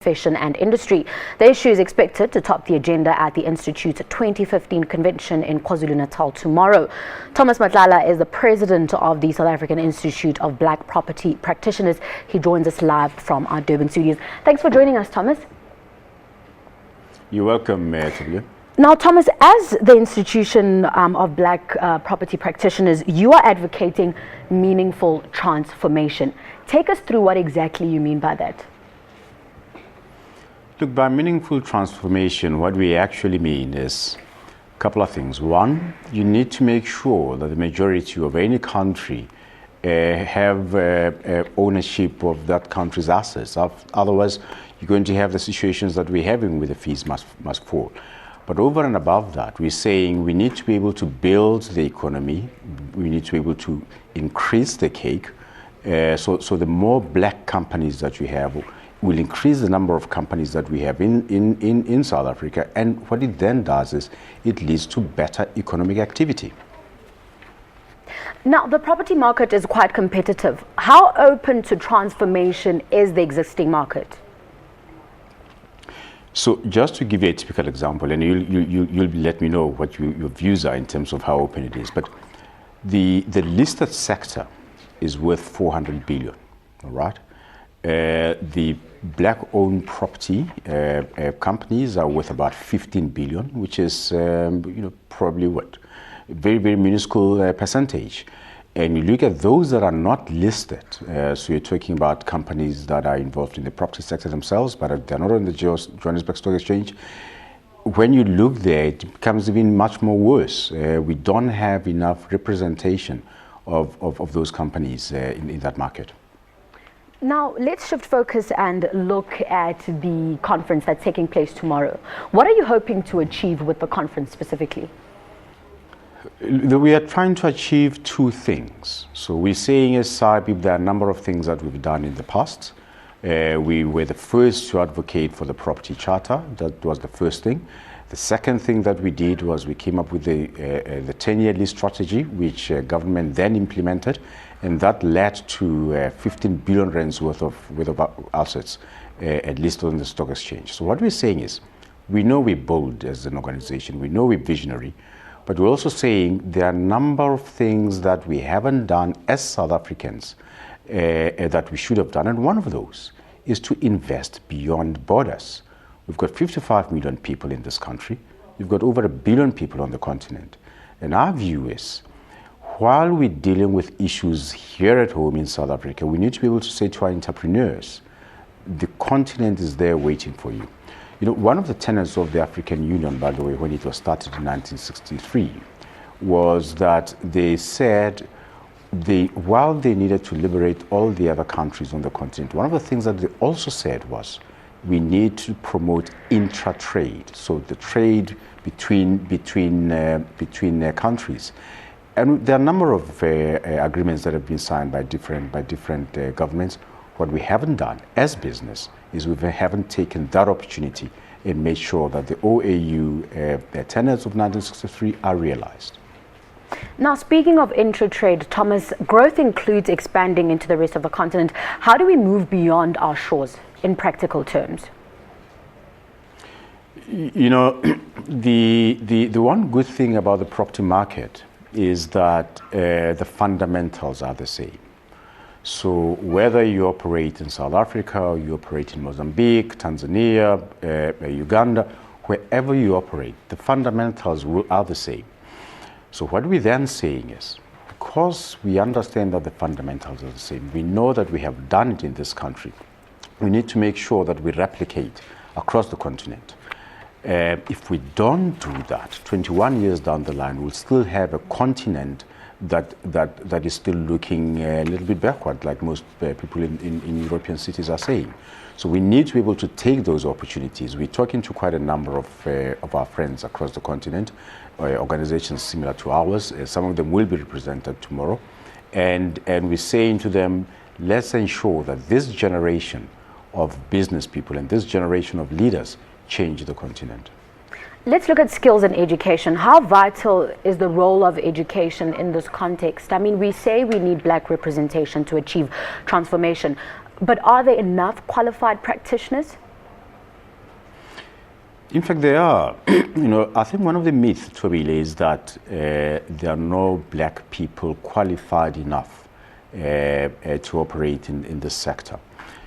profession and industry. The issue is expected to top the agenda at the Institute's 2015 convention in KwaZulu-Natal tomorrow. Thomas Matlala is the president of the South African Institute of Black Property Practitioners. He joins us live from our Durban studios. Thanks for joining us, Thomas. You're welcome, Tabia. Now, Thomas, as the institution of Black property practitioners, you are advocating meaningful transformation. Take us through what exactly you mean by that. Look, by meaningful transformation, what we actually mean is a couple of things. One, you need to make sure that the majority of any country have ownership of that country's assets. Otherwise, you're going to have the situations that we're having with the fees must fall. But over and above that, we're saying we need to be able to build the economy. We need to be able to increase the cake. So the more black companies that we have will increase the number of companies that we have in South Africa. And what it then does is it leads to better economic activity. Now, the property market is quite competitive. How open to transformation is the existing market? So just to give you a typical example, and you'll let me know what your views are in terms of how open it is, but the listed sector is worth 400 billion, all right? The black-owned property companies are worth about 15 billion, which is probably what? Very, very minuscule percentage. And you look at those that are not listed, so you're talking about companies that are involved in the property sector themselves, but they're not on the Johannesburg Stock Exchange. When you look there, it becomes even much more worse. We don't have enough representation of those companies in that market. Now, let's shift focus and look at the conference that's taking place tomorrow. What are you hoping to achieve with the conference specifically? We are trying to achieve two things. So we're saying as SAIB, there are a number of things that we've done in the past. We were the first to advocate for the property charter. That was the first thing. The second thing that we did was we came up with the 10-year lease strategy, which government then implemented, and that led to 15 billion rands worth of assets, at least on the stock exchange. So what we're saying is, we know we're bold as an organization, we know we're visionary, but we're also saying there are a number of things that we haven't done as South Africans that we should have done. And one of those is to invest beyond borders. We've got 55 million people in this country. We've got over 1 billion people on the continent. And our view is, while we're dealing with issues here at home in South Africa, we need to be able to say to our entrepreneurs, the continent is there waiting for you. You know, one of the tenets of the African Union, by the way, when it was started in 1963, was that they said while they needed to liberate all the other countries on the continent, one of the things that they also said was we need to promote intra-trade, so the trade between countries. And there are a number of agreements that have been signed by different governments. What we haven't done as business is we haven't taken that opportunity and made sure that the OAU tenets of 1963 are realized. Now, speaking of intra-trade, Thomas, growth includes expanding into the rest of the continent. How do we move beyond our shores in practical terms? You know, the one good thing about the property market is that the fundamentals are the same. So whether you operate in South Africa or you operate in Mozambique, Tanzania, Uganda, wherever you operate, the fundamentals are the same. So what we're then saying is, because we understand that the fundamentals are the same, we know that we have done it in this country, we need to make sure that we replicate across the continent. If we don't do that, 21 years down the line, we'll still have a continent that is still looking a little bit backward, like most people in European cities are saying. So we need to be able to take those opportunities. We're talking to quite a number of our friends across the continent, organizations similar to ours. Some of them will be represented tomorrow. And we're saying to them, let's ensure that this generation of business people and this generation of leaders change the continent. Let's look at skills and education. How vital is the role of education in this context? I mean, we say we need black representation to achieve transformation, but are there enough qualified practitioners? In fact, there are. I think one of the myths, Tobile, is that there are no black people qualified enough to operate in this sector.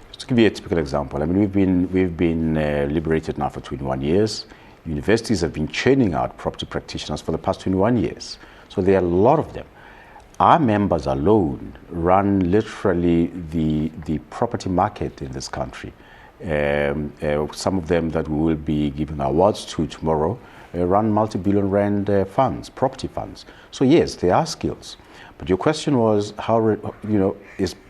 Just to give you a typical example, I mean, we've been liberated now for 21 years. Universities have been churning out property practitioners for the past 21 years. So there are a lot of them. Our members alone run literally the property market in this country. Some of them that we will be giving awards to tomorrow run multi-billion rand funds, property funds. So yes, there are skills. But your question was, how,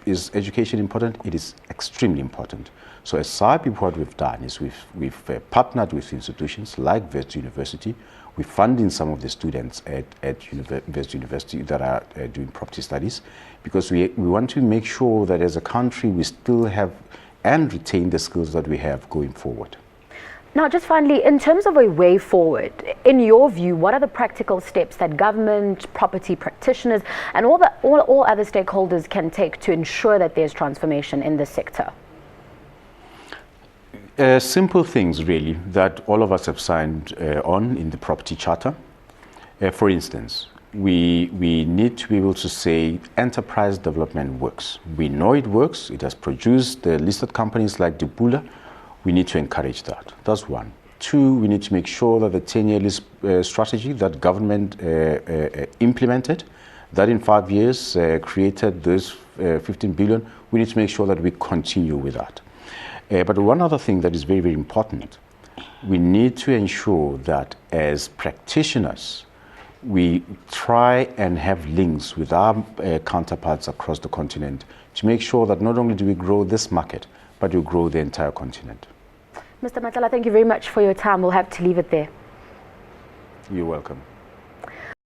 is education important? It is extremely important. So as SAIP, what we've done is we've partnered with institutions like West University. We're funding some of the students at West University that are doing property studies, because we want to make sure that as a country we still have and retain the skills that we have going forward. Now, just finally, in terms of a way forward, in your view, what are the practical steps that government, property practitioners, and all other stakeholders can take to ensure that there's transformation in this sector? Simple things, really, that all of us have signed on in the property charter. For instance, we need to be able to say enterprise development works. We know it works. It has produced listed companies like Dipula. We need to encourage that. That's one. Two, we need to make sure that the 10-year strategy that government implemented, that in 5 years created this 15 billion, we need to make sure that we continue with that. But one other thing that is very, very important, we need to ensure that as practitioners, we try and have links with our counterparts across the continent to make sure that not only do we grow this market, but we grow the entire continent. Mr. Matlala, thank you very much for your time. We'll have to leave it there. You're welcome.